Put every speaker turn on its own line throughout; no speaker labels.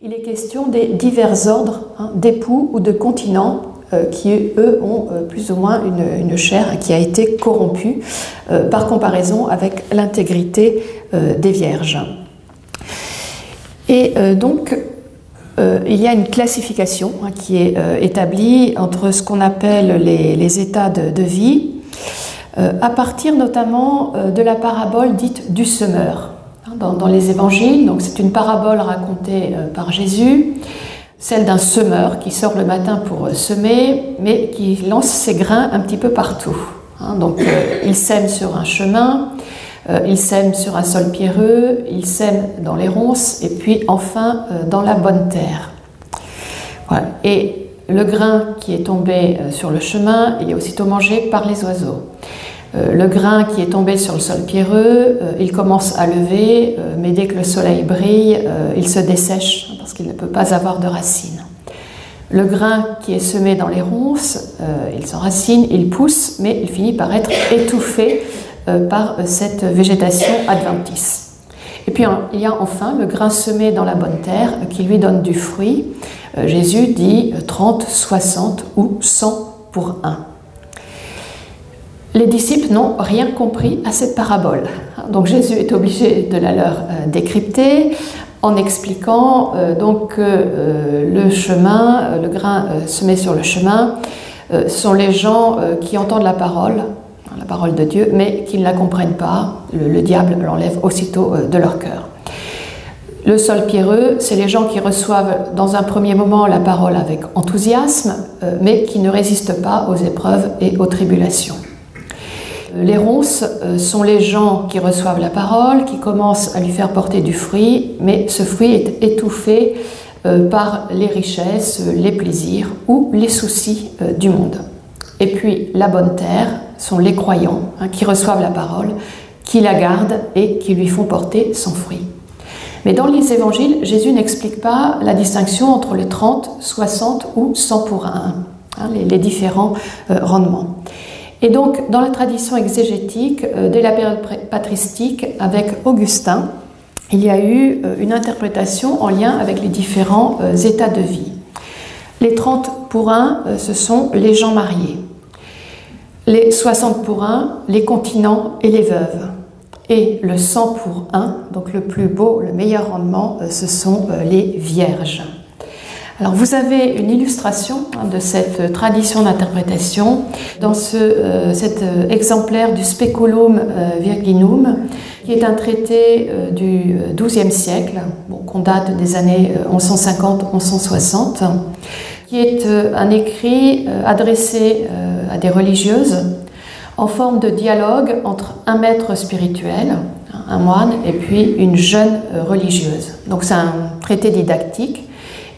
Il est question des divers ordres d'époux ou de continents qui, eux, ont plus ou moins une chair qui a été corrompue par comparaison avec l'intégrité des vierges. Et donc, il y a une classification qui est établie entre ce qu'on appelle les états de vie, à partir notamment de la parabole dite du semeur. Dans les évangiles, donc c'est une parabole racontée par Jésus, celle d'un semeur qui sort le matin pour semer, mais qui lance ses grains un petit peu partout. Donc il sème sur un chemin, il sème sur un sol pierreux, il sème dans les ronces et puis enfin dans la bonne terre. Voilà. Et le grain qui est tombé sur le chemin, il est aussitôt mangé par les oiseaux. Le grain qui est tombé sur le sol pierreux, il commence à lever, mais dès que le soleil brille, il se dessèche parce qu'il ne peut pas avoir de racines. Le grain qui est semé dans les ronces, il s'enracine, il pousse, mais il finit par être étouffé par cette végétation adventice. Et puis il y a enfin le grain semé dans la bonne terre qui lui donne du fruit. Jésus dit 30, 60 ou 100 pour 1. Les disciples n'ont rien compris à cette parabole. Donc Jésus est obligé de la leur décrypter en expliquant donc que le chemin, le grain semé sur le chemin, sont les gens qui entendent la parole de Dieu, mais qui ne la comprennent pas. Le diable l'enlève aussitôt de leur cœur. Le sol pierreux, c'est les gens qui reçoivent dans un premier moment la parole avec enthousiasme, mais qui ne résistent pas aux épreuves et aux tribulations. Les ronces sont les gens qui reçoivent la parole, qui commencent à lui faire porter du fruit, mais ce fruit est étouffé par les richesses, les plaisirs ou les soucis du monde. Et puis la bonne terre sont les croyants qui reçoivent la parole, qui la gardent et qui lui font porter son fruit. Mais dans les évangiles, Jésus n'explique pas la distinction entre les 30, 60 ou 100 pour 1, les différents rendements. Et donc, dans la tradition exégétique, dès la période patristique, avec Augustin, il y a eu une interprétation en lien avec les différents états de vie. Les 30 pour 1, ce sont les gens mariés. Les 60 pour 1, les continents et les veuves. Et le 100 pour 1, donc le plus beau, le meilleur rendement, ce sont les vierges. Alors vous avez une illustration de cette tradition d'interprétation dans cet exemplaire du Speculum Virginum, qui est un traité du XIIe siècle, qu'on date des années 1150-1160, qui est un écrit adressé à des religieuses en forme de dialogue entre un maître spirituel, un moine, et puis une jeune religieuse. Donc c'est un traité didactique.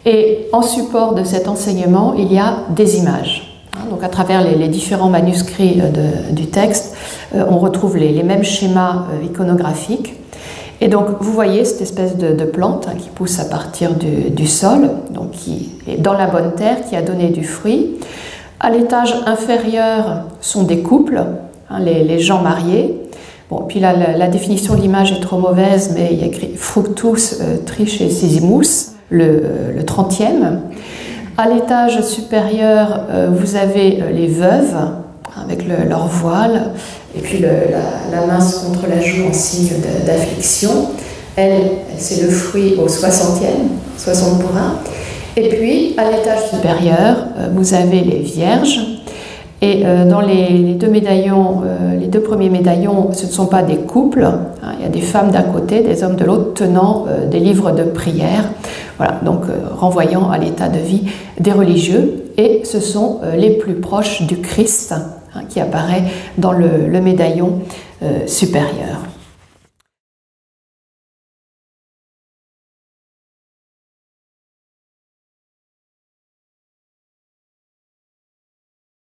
Et en support de cet enseignement, il y a des images. Donc à travers les différents manuscrits du texte, on retrouve les mêmes schémas iconographiques. Et donc vous voyez cette espèce de plante qui pousse à partir du sol, donc qui est dans la bonne terre, qui a donné du fruit. À l'étage inférieur sont des couples, les gens mariés. Bon, puis là, la définition de l'image est trop mauvaise, mais il y a écrit fructus trichesimus, le 30e. À l'étage supérieur, vous avez les veuves, avec leur voile, et puis la main contre la joue en signe d'affliction. Elle, c'est le fruit au 60e, 60 pour 1. Et puis, à l'étage supérieur, vous avez les vierges. Et dans les deux médaillons, les deux premiers médaillons, ce ne sont pas des couples. Il y a des femmes d'un côté, des hommes de l'autre, tenant des livres de prière. Voilà, donc renvoyant à l'état de vie des religieux. Et ce sont les plus proches du Christ qui apparaît dans le médaillon supérieur.